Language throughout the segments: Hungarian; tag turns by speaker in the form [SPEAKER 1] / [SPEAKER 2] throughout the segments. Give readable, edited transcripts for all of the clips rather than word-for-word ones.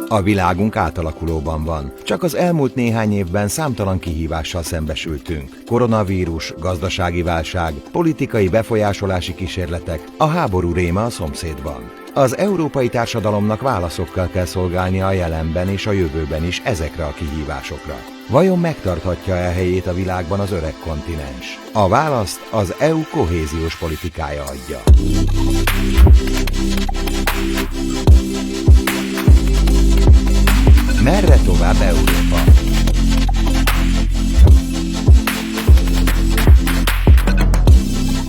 [SPEAKER 1] A világunk átalakulóban van. Csak az elmúlt néhány évben számtalan kihívással szembesültünk. Koronavírus, gazdasági válság, politikai befolyásolási kísérletek, a háború réme a szomszédban. Az európai társadalomnak válaszokkal kell szolgálnia a jelenben és a jövőben is ezekre a kihívásokra. Vajon megtarthatja-e helyét a világban az öreg kontinens? A választ az EU kohéziós politikája adja. Merre tovább Európa?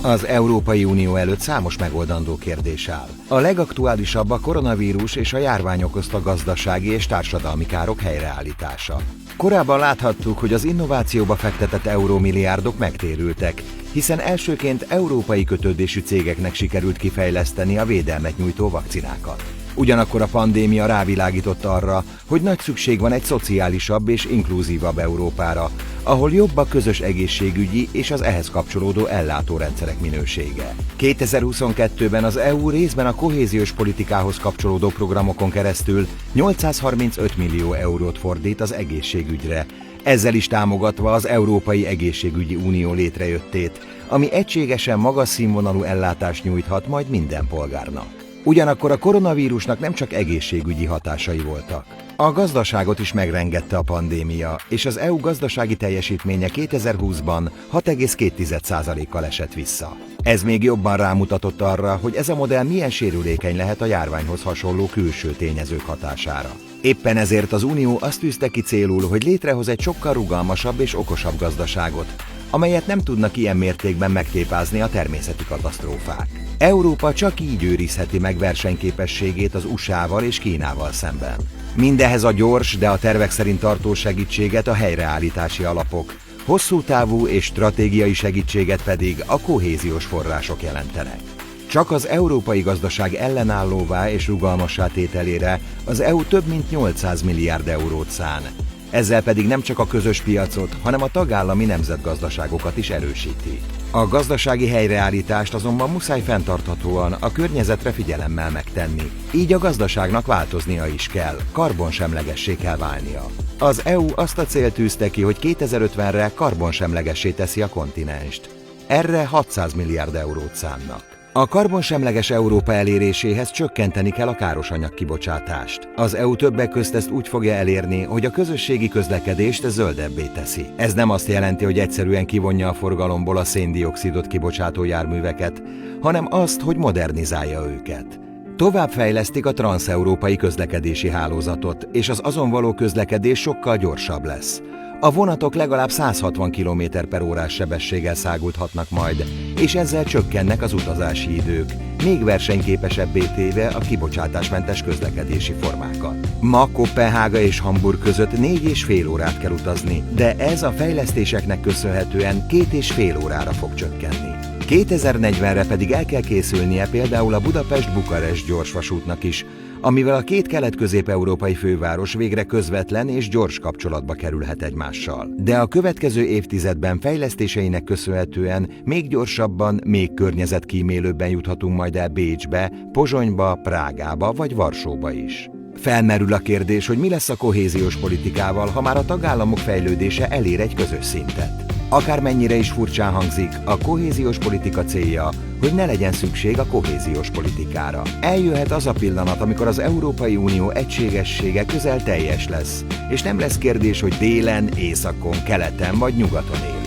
[SPEAKER 1] Az Európai Unió előtt számos megoldandó kérdés áll. A legaktuálisabb a koronavírus és a járvány okozta gazdasági és társadalmi károk helyreállítása. Korábban láthattuk, hogy az innovációba fektetett eurómilliárdok megtérültek, hiszen elsőként európai kötődésű cégeknek sikerült kifejleszteni a védelmet nyújtó vakcinákat. Ugyanakkor a pandémia rávilágított arra, hogy nagy szükség van egy szociálisabb és inkluzívabb Európára, ahol jobb a közös egészségügyi és az ehhez kapcsolódó ellátórendszerek minősége. 2022-ben az EU részben a kohéziós politikához kapcsolódó programokon keresztül 835 millió eurót fordít az egészségügyre, ezzel is támogatva az Európai Egészségügyi Unió létrejöttét, ami egységesen magas színvonalú ellátást nyújthat majd minden polgárnak. Ugyanakkor a koronavírusnak nem csak egészségügyi hatásai voltak. A gazdaságot is megrengette a pandémia, és az EU gazdasági teljesítménye 2020-ban 6,2%-kal esett vissza. Ez még jobban rámutatott arra, hogy ez a modell milyen sérülékeny lehet a járványhoz hasonló külső tényezők hatására. Éppen ezért az Unió azt tűzte ki célul, hogy létrehoz egy sokkal rugalmasabb és okosabb gazdaságot, amelyet nem tudnak ilyen mértékben megtépázni a természeti katasztrófák. Európa csak így őrizheti meg versenyképességét az USA-val és Kínával szemben. Mindehhez a gyors, de a tervek szerint tartó segítséget a helyreállítási alapok, hosszú távú és stratégiai segítséget pedig a kohéziós források jelentenek. Csak az európai gazdaság ellenállóvá és rugalmassá tételére az EU több mint 800 milliárd eurót szán. Ezzel pedig nem csak a közös piacot, hanem a tagállami nemzetgazdaságokat is erősíti. A gazdasági helyreállítást azonban muszáj fenntarthatóan a környezetre figyelemmel megtenni. Így a gazdaságnak változnia is kell, karbonsemlegessé kell válnia. Az EU azt a célt tűzte ki, hogy 2050-re karbonsemlegessé teszi a kontinenst. Erre 600 milliárd eurót szánnak. A karbonsemleges Európa eléréséhez csökkenteni kell a károsanyag kibocsátást. Az EU többek közt ezt úgy fogja elérni, hogy a közösségi közlekedést zöldebbé teszi. Ez nem azt jelenti, hogy egyszerűen kivonja a forgalomból a szén-dioxidot kibocsátó járműveket, hanem azt, hogy modernizálja őket. Továbbfejlesztik a transzeurópai közlekedési hálózatot, és az azon való közlekedés sokkal gyorsabb lesz. A vonatok legalább 160 km/h sebességgel száguldhatnak majd, és ezzel csökkennek az utazási idők, még versenyképesebbé téve a kibocsátásmentes közlekedési formákat. Ma Koppenhága és Hamburg között 4,5 órát kell utazni, de ez a fejlesztéseknek köszönhetően 2,5 órára fog csökkenni. 2040-re pedig el kell készülnie például a Budapest-Bukarest gyorsvasútnak is, amivel a két kelet-közép-európai főváros végre közvetlen és gyors kapcsolatba kerülhet egymással. De a következő évtizedben fejlesztéseinek köszönhetően még gyorsabban, még környezetkímélőbben juthatunk majd el Bécsbe, Pozsonyba, Prágába vagy Varsóba is. Felmerül a kérdés, hogy mi lesz a kohéziós politikával, ha már a tagállamok fejlődése elér egy közös szintet. Akármennyire is furcsán hangzik, a kohéziós politika célja, hogy ne legyen szükség a kohéziós politikára. Eljöhet az a pillanat, amikor az Európai Unió egységessége közel teljes lesz, és nem lesz kérdés, hogy délen, északon, keleten vagy nyugaton élünk.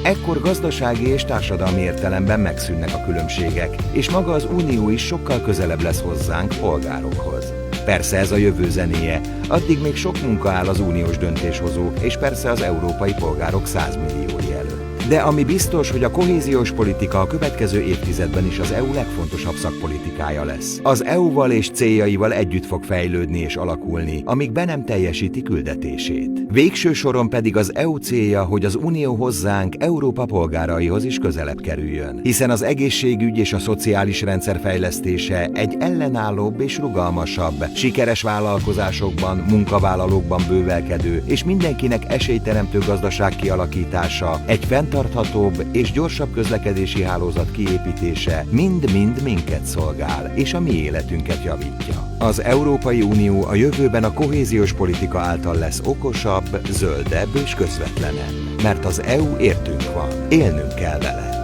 [SPEAKER 1] Ekkor gazdasági és társadalmi értelemben megszűnnek a különbségek, és maga az Unió is sokkal közelebb lesz hozzánk, polgárokhoz. Persze ez a jövő zenéje, addig még sok munka áll az uniós döntéshozók és persze az európai polgárok 100 milliói előtt. De ami biztos, hogy a kohéziós politika a következő évtizedben is az EU legfontosabb szakpolitikája lesz. Az EU-val és céljaival együtt fog fejlődni és alakulni, amíg be nem teljesíti küldetését. Végső soron pedig az EU célja, hogy az Unió hozzánk, Európa polgáraihoz is közelebb kerüljön. Hiszen az egészségügy és a szociális rendszer fejlesztése egy ellenállóbb és rugalmasabb, sikeres vállalkozásokban, munkavállalókban bővelkedő és mindenkinek esélyteremtő gazdaság kialakítása egy fenntartható fenntarthatóbb és gyorsabb közlekedési hálózat kiépítése mind-mind minket szolgál, és a mi életünket javítja. Az Európai Unió a jövőben a kohéziós politika által lesz okosabb, zöldebb és közvetlenebb, mert az EU értünk van, élnünk kell vele.